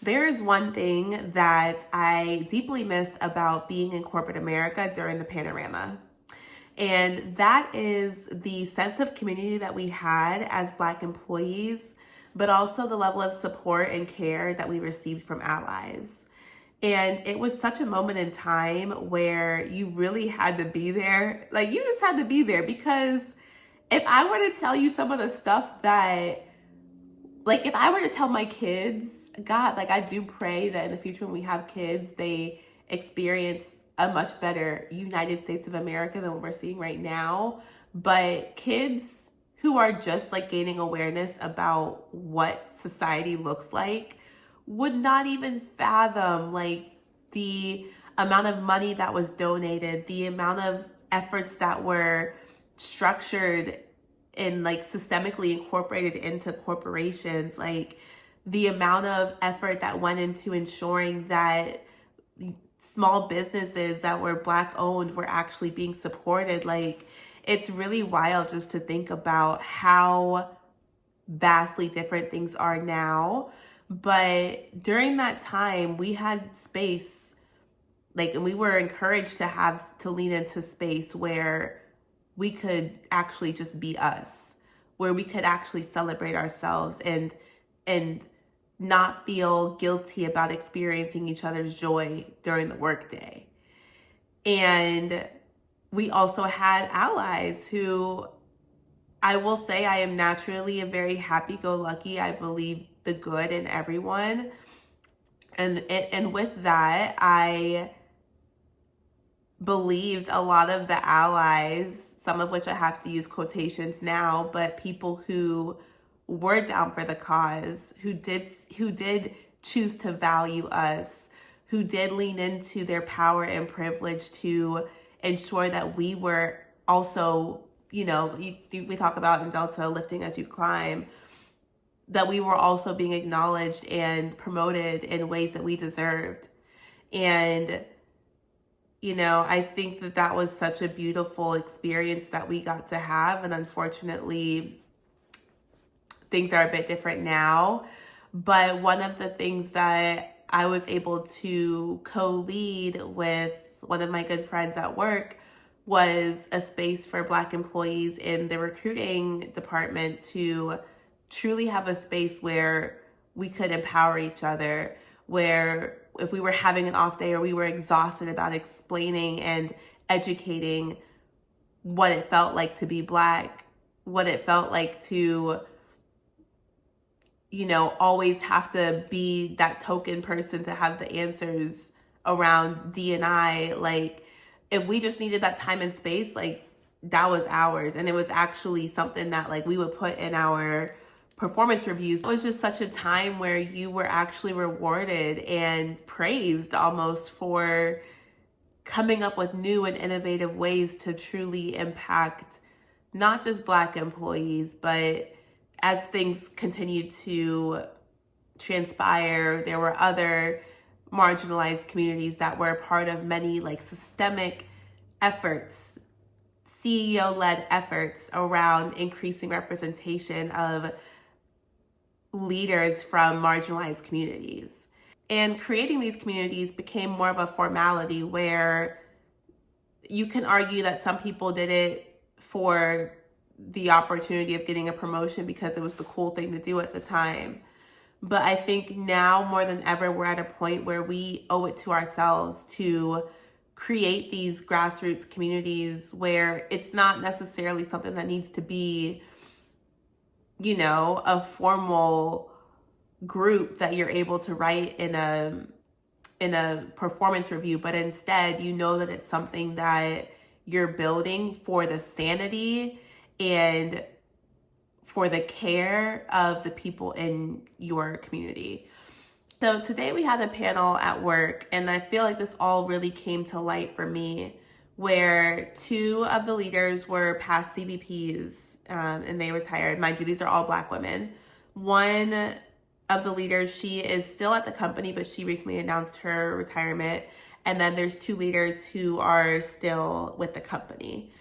There is one thing that I deeply miss about being in corporate America during the panorama. And that is the sense of community that we had as Black employees, but also the level of support and care that we received from allies. And it was such a moment in time where you really had to be there. Like, you just had to be there because if I were to tell you some of the stuff that, like, if I were to tell my kids, God, like, I do pray that in the future when we have kids, they experience a much better United States of America than what we're seeing right now. But kids who are just like gaining awareness about what society looks like would not even fathom like the amount of money that was donated, the amount of efforts that were structured and like systemically incorporated into corporations, like the amount of effort that went into ensuring that small businesses that were Black owned were actually being supported. Like, it's really wild just to think about how vastly different things are now. But during that time, we had space, like, and we were encouraged to lean into space where we could actually just be us, where we could actually celebrate ourselves and not feel guilty about experiencing each other's joy during the workday. And we also had allies who, I will say, I am naturally a very happy-go-lucky. I believe the good in everyone. And with that, I believed a lot of the allies, some of which I have to use quotations now, but people who were down for the cause, who did choose to value us, who did lean into their power and privilege to ensure that we were also, we talk about in Delta lifting as you climb, that we were also being acknowledged and promoted in ways that we deserved. And I think that was such a beautiful experience that we got to have. And unfortunately, things are a bit different now. But one of the things that I was able to co-lead with one of my good friends at work was a space for Black employees in the recruiting department to truly have a space where we could empower each other, where if we were having an off day or we were exhausted about explaining and educating what it felt like to be Black, what it felt like to, always have to be that token person to have the answers around D&I. Like, if we just needed that time and space, like, that was ours. And it was actually something that like we would put in our performance reviews. It was just such a time where you were actually rewarded and praised almost for coming up with new and innovative ways to truly impact not just Black employees, but as things continued to transpire, there were other marginalized communities that were a part of many like systemic efforts, CEO-led efforts around increasing representation of leaders from marginalized communities. And creating these communities became more of a formality where you can argue that some people did it for the opportunity of getting a promotion because it was the cool thing to do at the time. But I think now more than ever, we're at a point where we owe it to ourselves to create these grassroots communities where it's not necessarily something that needs to be, a formal group that you're able to write in a performance review, but instead, that it's something that you're building for the sanity and for the care of the people in your community. So today we had a panel at work, and I feel like this all really came to light for me, where two of the leaders were past CVPs, and they retired. Mind you, these are all Black women. One of the leaders, she is still at the company, but she recently announced her retirement. And then there's two leaders who are still with the company.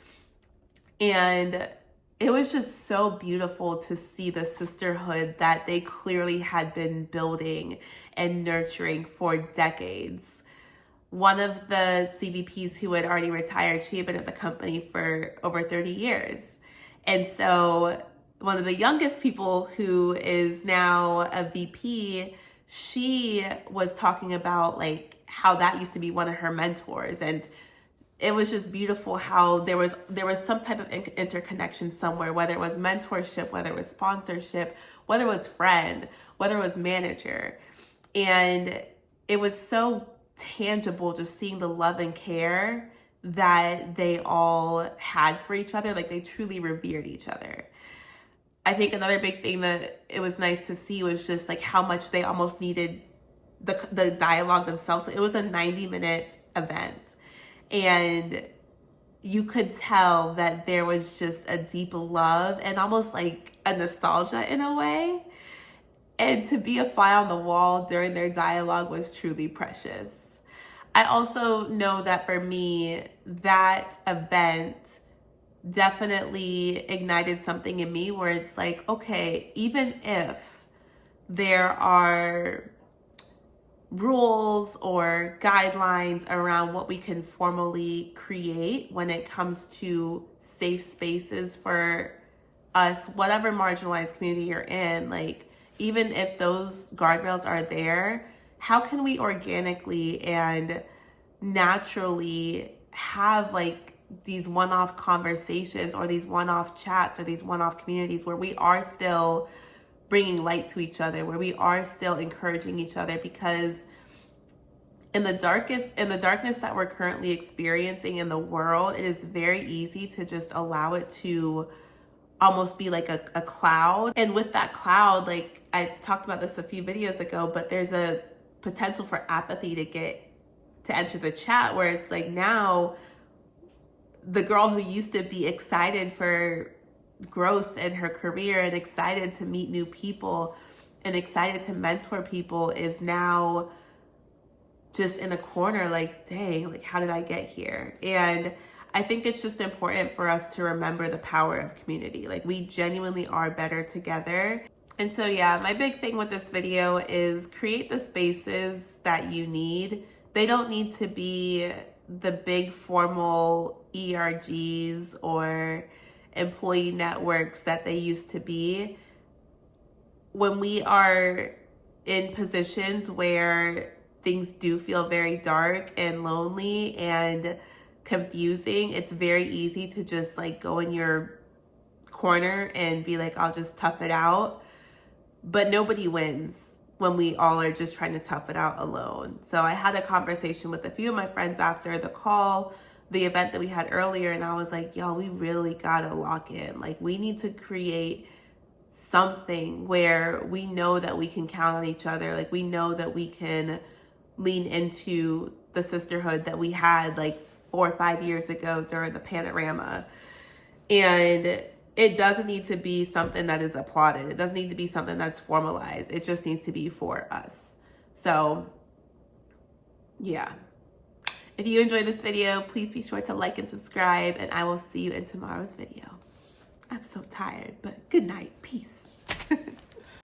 And it was just so beautiful to see the sisterhood that they clearly had been building and nurturing for decades. One of the CVPs who had already retired, she had been at the company for over 30 years. And so one of the youngest people who is now a VP, she was talking about like how that used to be one of her mentors. And it was just beautiful how there was some type of interconnection somewhere, whether it was mentorship, whether it was sponsorship, whether it was friend, whether it was manager. And it was so tangible just seeing the love and care that they all had for each other. Like they truly revered each other. I think another big thing that it was nice to see was just like how much they almost needed the dialogue themselves. It was a 90-minute event, and you could tell that there was just a deep love and almost like a nostalgia in a way. And to be a fly on the wall during their dialogue was truly precious. I also know that for me, that event definitely ignited something in me where it's like, okay, even if there are rules or guidelines around what we can formally create when it comes to safe spaces for us, whatever marginalized community you're in, like even if those guardrails are there, how can we organically and naturally have like these one-off conversations or these one-off chats or these one-off communities where we are still bringing light to each other, where we are still encouraging each other? Because in the darkness that we're currently experiencing in the world, it is very easy to just allow it to almost be like a cloud. And with that cloud, like I talked about this a few videos ago, but there's a potential for apathy to enter the chat, where it's like now the girl who used to be excited for growth in her career and excited to meet new people and excited to mentor people is now just in a corner like, dang, like how did I get here? And I think it's just important for us to remember the power of community. Like we genuinely are better together. And so yeah, my big thing with this video is create the spaces that you need. They don't need to be the big formal ERGs or employee networks that they used to be. When we are in positions where things do feel very dark and lonely and confusing, it's very easy to just like go in your corner and be like, I'll just tough it out. But nobody wins when we all are just trying to tough it out alone. So I had a conversation with a few of my friends after the call, the event that we had earlier, and I was like, yo, we really gotta lock in. Like we need to create something where we know that we can count on each other. Like we know that we can lean into the sisterhood that we had like 4 or 5 years ago during the panorama. And it doesn't need to be something that is applauded. It doesn't need to be something that's formalized. It just needs to be for us. So yeah. If you enjoyed this video, please be sure to like and subscribe, and I will see you in tomorrow's video. I'm so tired, but good night. Peace.